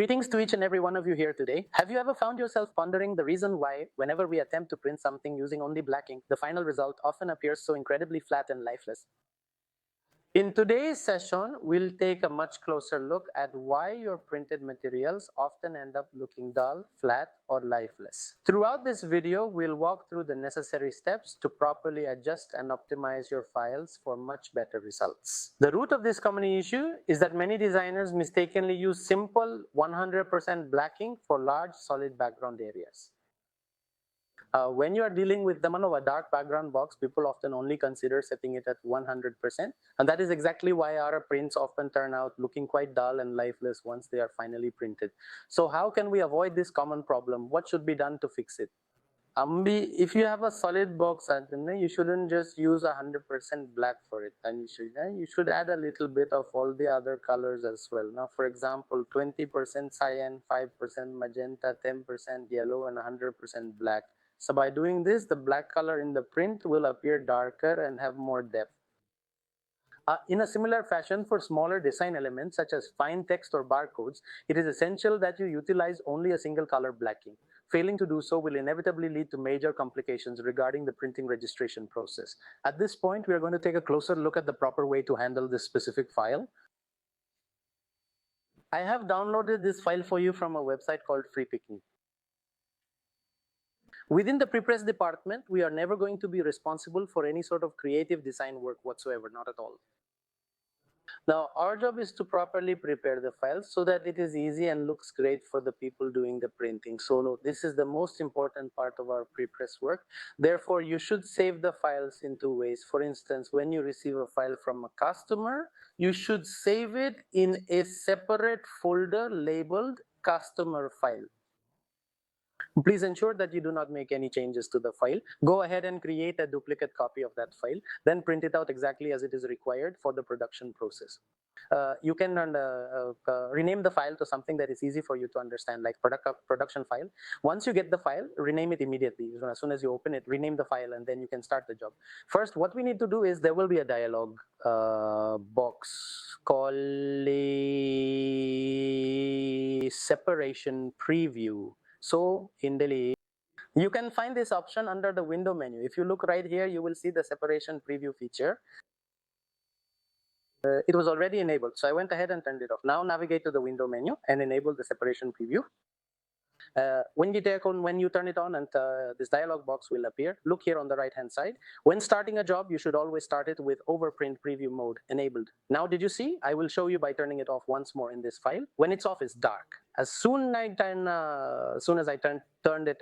Greetings to each and every one of you here today. Have you ever found yourself pondering the reason why, whenever we attempt to print something using only black ink, the final result often appears so incredibly flat and lifeless? In today's session, we'll take a much closer look at why your printed materials often end up looking dull, flat, or lifeless. Throughout this video, we'll walk through the necessary steps to properly adjust and optimize your files for much better results. The root of this common issue is that many designers mistakenly use simple 100% black ink for large solid background areas. When you are dealing with the a dark background box, people often only consider setting it at 100%, and that is exactly why our prints often turn out looking quite dull and lifeless once they are finally printed. So how can we avoid this common problem? What should be done to fix it? If you have a solid box, you shouldn't just use 100% black for it, and you should add a little bit of all the other colors as well. Now, for example, 20% cyan, 5% magenta, 10% yellow, and 100% black. So by doing this, the black color in the print will appear darker and have more depth. In a similar fashion, for smaller design elements such as fine text or barcodes, it is essential that you utilize only a single color black ink. Failing to do so will inevitably lead to major complications regarding the printing registration process. At this point, we are going to take a closer look at the proper way to handle this specific file. I have downloaded this file for you from a website called FreePicnic. Within the prepress department, we are never going to be responsible for any sort of creative design work whatsoever, not at all. Now, our job is to properly prepare the files so that it is easy and looks great for the people doing the printing. So this is the most important part of our prepress work. Therefore, you should save the files in two ways. For instance, when you receive a file from a customer, you should save it in a separate folder labeled customer file. Please ensure that you do not make any changes to the file. Go ahead and create a duplicate copy of that file, then print it out exactly as it is required for the production process. You can rename the file to something that is easy for you to understand, like production file. Once you get the file, rename it immediately. As soon as you open it, rename the file, and then you can start the job. First, what we need to do is there will be a dialog box called a separation preview. So in Delhi, you can find this option under the window menu. If you look right here, you will see the separation preview feature. It was already enabled, so I went ahead and turned it off. Now navigate to the window menu and enable the separation preview. When you turn it on, and this dialog box will appear, look here on the right hand side. When starting a job, you should always start it with overprint preview mode enabled. Now, did you see? I will show you by turning it off once more in this file. When it's off, it's dark. As soon as I turned it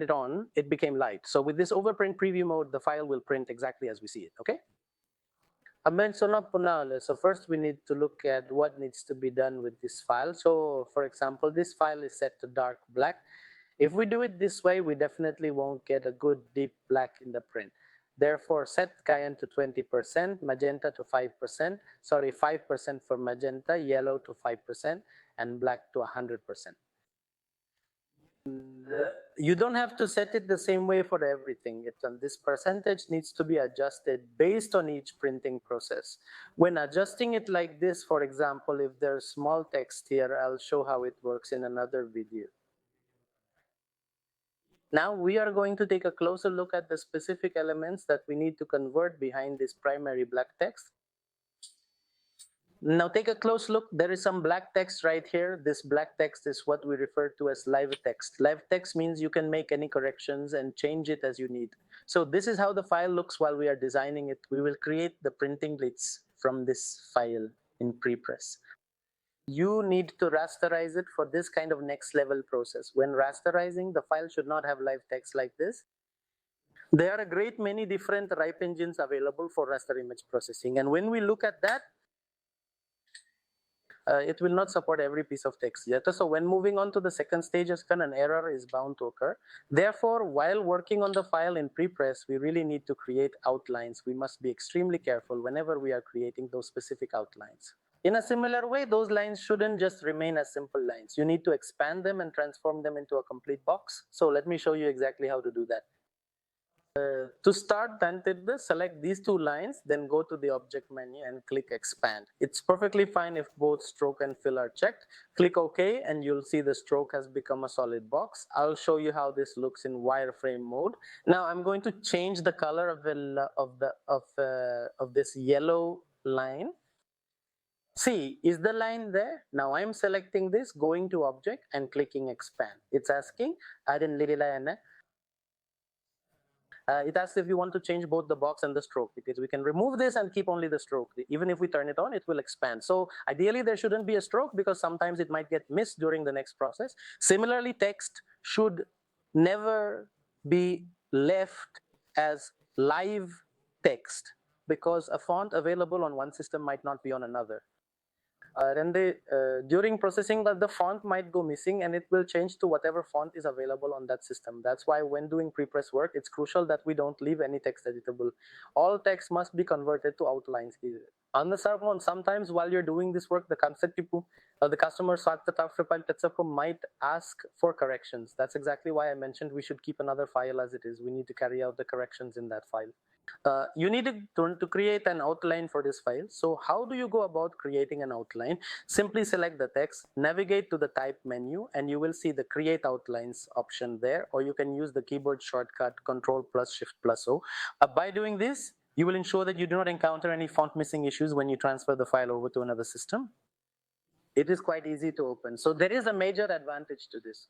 on, it became light. So with this overprint preview mode, the file will print exactly as we see it. Okay. So first we need to look at what needs to be done with this file. So for example, this file is set to dark black. If we do it this way, we definitely won't get a good deep black in the print. Therefore, set cyan to 20%, magenta to 5%, 5% for magenta, yellow to 5%, and black to 100%. You don't have to set it the same way for everything. This percentage needs to be adjusted based on each printing process. When adjusting it like this, for example, if there's small text here, I'll show how it works in another video. Now we are going to take a closer look at the specific elements that we need to convert behind this primary black text. Now take a close look. There is some black text right here. This black text is what we refer to as live text. Live text means you can make any corrections and change it as you need. So this is how the file looks while we are designing it. We will create the printing glitz from this file in prepress. You need to rasterize it for this kind of next level process. When rasterizing, the file should not have live text like this. There are a great many different ripe engines available for raster image processing. And when we look at that, it will not support every piece of text yet. So when moving on to the second stage, an error is bound to occur. Therefore, while working on the file in prepress, we really need to create outlines. We must be extremely careful whenever we are creating those specific outlines. In a similar way, those lines shouldn't just remain as simple lines. You need to expand them and transform them into a complete box. So let me show you exactly how to do that. To start Tantidda, select these two lines, then go to the object menu and click expand. It's perfectly fine if both stroke and fill are checked. Click OK and you'll see the stroke has become a solid box. I'll show you how this looks in wireframe mode. Now I'm going to change the color of this yellow line. See, is the line there? Now I'm selecting this, going to object and clicking expand. It's asking, it asks if you want to change both the box and the stroke, because we can remove this and keep only the stroke. Even if we turn it on, it will expand. So ideally there shouldn't be a stroke because sometimes it might get missed during the next process. Similarly, text should never be left as live text because a font available on one system might not be on another. During processing the font might go missing and it will change to whatever font is available on that system. That's why when doing pre-press work, it's crucial that we don't leave any text editable. All text must be converted to outlines. Sometimes while you're doing this work, the customer might ask for corrections. That's exactly why I mentioned we should keep another file as it is. We need to carry out the corrections in that file. You need to create an outline for this file. So how do you go about creating an outline? Simply select the text, navigate to the type menu, and you will see the create outlines option there, or you can use the keyboard shortcut Ctrl plus Shift plus O. By doing this, you will ensure that you do not encounter any font missing issues when you transfer the file over to another system. It is quite easy to open. So there is a major advantage to this.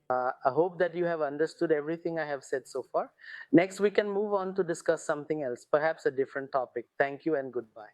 I hope that you have understood everything I have said so far. Next, we can move on to discuss something else, perhaps a different topic. Thank you and goodbye.